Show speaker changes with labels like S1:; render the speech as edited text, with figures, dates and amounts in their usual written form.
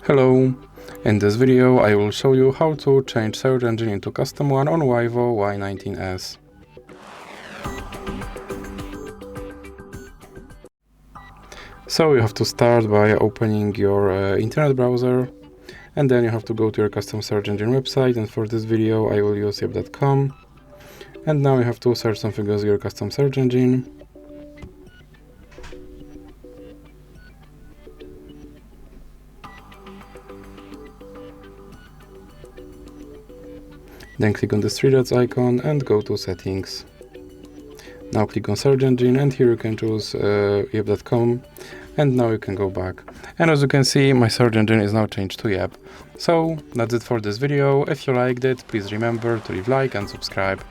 S1: Hello! In this video I will show you how to change search engine into custom one on VIVO Y19s. So you have to start by opening your internet browser, and then you have to go to your custom search engine website, and for this video I will use VIVO.com. And now you have to search something as your custom search engine. Then click on the three dots icon and go to settings. Now click on search engine, and here you can choose VIVO.com, and now you can go back. And as you can see, my search engine is now changed to Yep. So that's it for this video. If you liked it, please remember to leave like and subscribe.